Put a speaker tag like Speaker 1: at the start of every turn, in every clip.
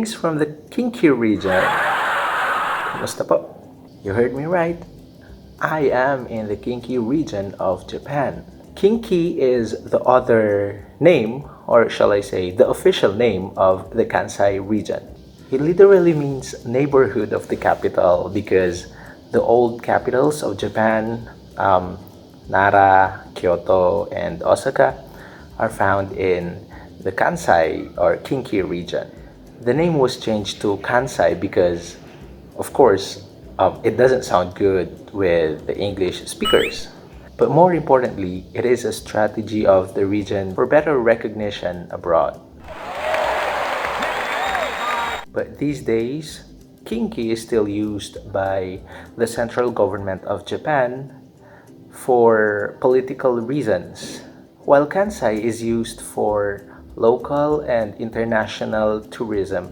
Speaker 1: Greetings from the Kinki region. Kumusta po? You heard me right. I am in the Kinki region of Japan. Kinki is the other name, or shall I say, the official name of the Kansai region. It literally means neighborhood of the capital because the old capitals of Japan, Nara, Kyoto, and Osaka, are found in the Kansai or Kinki region. The name was changed to Kansai because, of course, it doesn't sound good with the English speakers. But more importantly, it is a strategy of the region for better recognition abroad. But these days, Kinki is still used by the central government of Japan for political reasons, while Kansai is used for local and international tourism.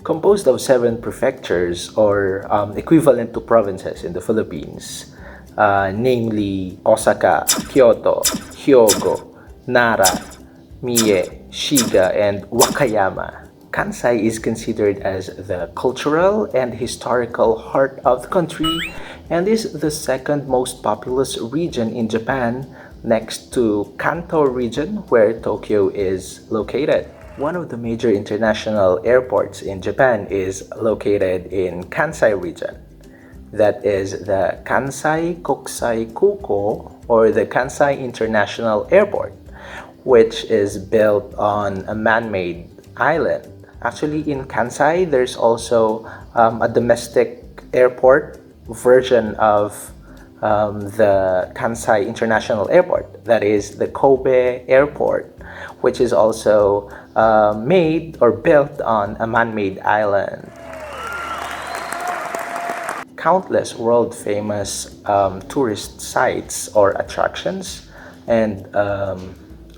Speaker 1: Composed of 7 prefectures or equivalent to provinces in the Philippines, namely Osaka, Kyoto, Hyogo, Nara, Mie, Shiga, and Wakayama. Kansai is considered as the cultural and historical heart of the country and is the second most populous region in Japan, next to Kanto region, where Tokyo is located. One of the major international airports in Japan is located in Kansai region. That is the Kansai Kokusai Kuko, or the Kansai International Airport, which is built on a man-made island. Actually, in Kansai, there's also a domestic airport version of the Kansai International Airport, that is the Kobe Airport, which is also made or built on a man-made island. Countless world-famous tourist sites or attractions and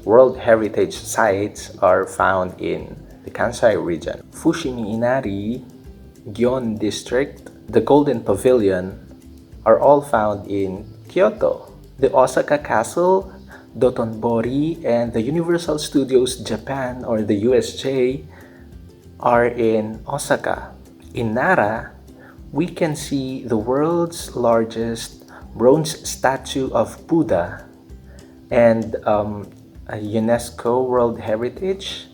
Speaker 1: World Heritage sites are found in the Kansai region. Fushimi Inari, Gion District, the Golden Pavilion are all found in Kyoto. The Osaka Castle, Dotonbori, and the Universal Studios Japan or the USJ are in Osaka. In Nara, we can see the world's largest bronze statue of Buddha and a UNESCO World Heritage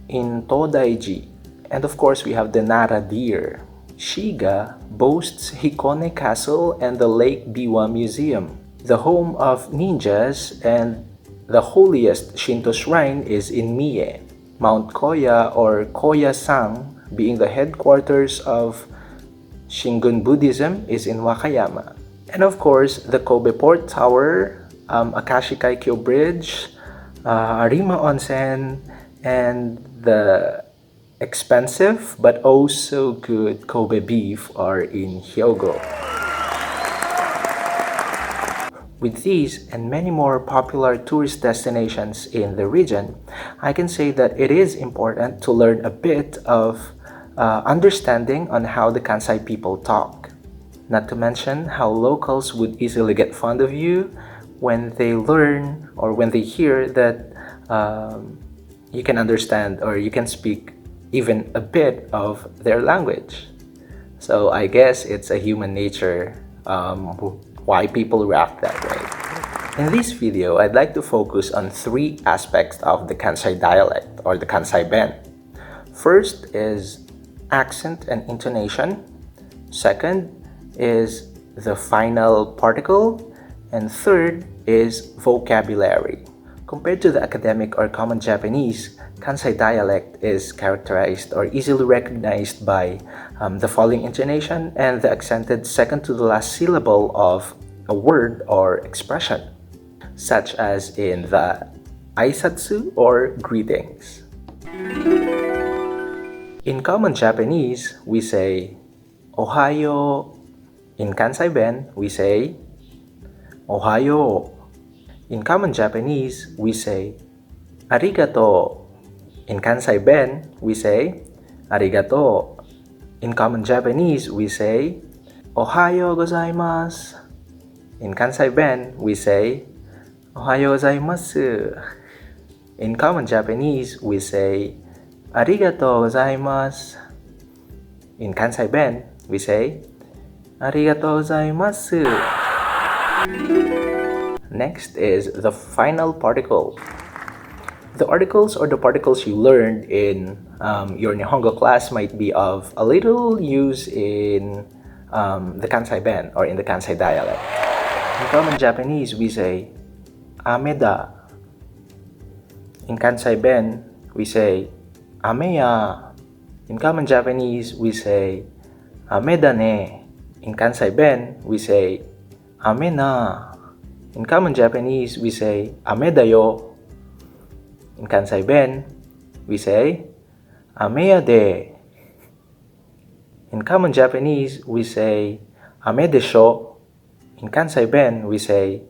Speaker 1: in Todaiji. And of course, we have the Nara Deer. Shiga boasts Hikone Castle and the Lake Biwa Museum. The home of ninjas and the holiest Shinto shrine is in Mie. Mount Koya or Koya-sang, being the headquarters of Shingon Buddhism, is in Wakayama. And of course, the Kobe Port Tower, Akashi Kaikyo Bridge, Arima Onsen, and the expensive but oh so good Kobe beef are in Hyogo. With these and many more popular tourist destinations in the region, I can say that it is important to learn a bit of understanding on how the Kansai people talk. Not to mention how locals would easily get fond of you when they learn or when they hear that you can understand or you can speak even a bit of their language. So I guess it's a human nature why people react that way. In this video, I'd like to focus on 3 aspects of the Kansai dialect or the Kansai Ben. First is accent and intonation. Second is the final particle. And third is vocabulary. Compared to the academic or common Japanese, Kansai dialect is characterized or easily recognized by the falling intonation and the accented second to the last syllable of a word or expression, such as in the aisatsu or greetings. In common Japanese, we say Ohayo. In Kansai Ben, we say Ohayo. In common Japanese, we say arigato. In Kansai Ben, we say arigato. In common Japanese, we say ohayo gozaimasu. In Kansai Ben, we say ohayo gozaimasu. In common Japanese, we say Arigatou gozaimasu. In Kansai Ben, we say Arigatou gozaimasu. Next is the final particle. The articles or the particles you learned in your Nihongo class might be of a little use in the Kansai Ben or in the Kansai dialect. In common Japanese, we say ameda. In Kansai Ben, we say ameya. In common Japanese, we say ameda ne. In Kansai Ben, we say amena. In common Japanese, we say ameda yo. In Kansai Ben, we say ameya de. In common Japanese, we say ame desho. In Kansai Ben, we say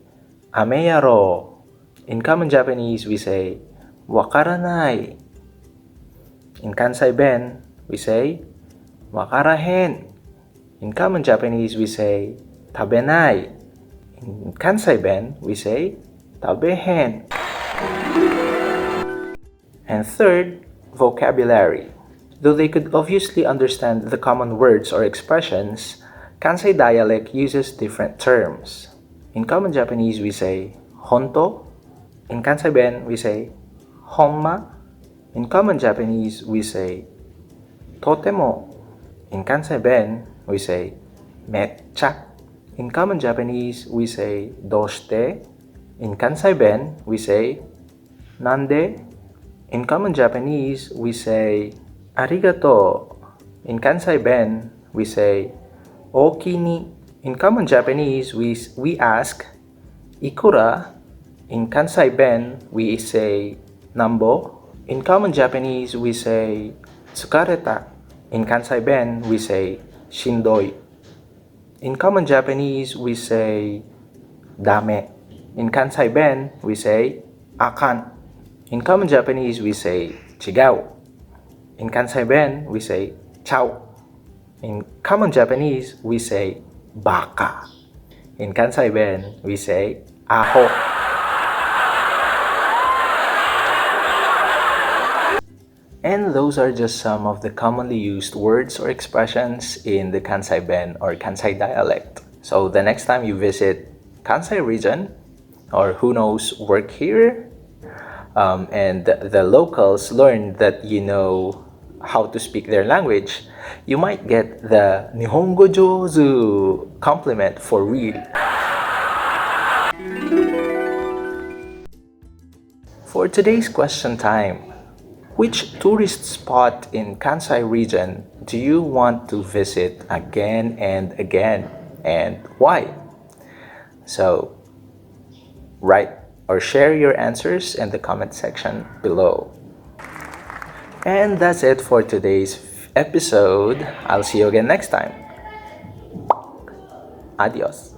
Speaker 1: ameya ro. In common Japanese, we say wakaranai. In Kansai Ben, we say wakarahen. In common Japanese, we say tabenai. In Kansai Ben, we say tabehen. And third, vocabulary. Though they could obviously understand the common words or expressions, Kansai dialect uses different terms. In common Japanese, we say honto. In Kansai Ben, we say honma. In common Japanese, we say totemo. In Kansai Ben, we say mecha. In common Japanese, we say doshite. In Kansai Ben, we say nande. In common Japanese, we say arigato. In Kansai Ben, we say okini. In common Japanese, we ask ikura. In Kansai Ben, we say nambo. In common Japanese, we say tsukareta. In Kansai Ben, we say shindoi. In common Japanese, we say dame. In Kansai Ben, we say akan. In common Japanese, we say chigao. In Kansai Ben, we say chao. In common Japanese, we say baka. In Kansai Ben, we say aho. And those are just some of the commonly used words or expressions in the Kansai Ben or Kansai dialect. So the next time you visit Kansai Region, or who knows, work here, and the locals learn that you know how to speak their language, you might get the NIHONGO JOUZU'd compliment for real. For today's question time, which tourist spot in Kansai region do you want to visit again and again, and why? So, write or share your answers in the comment section below. And that's it for today's episode. I'll see you again next time. Adios.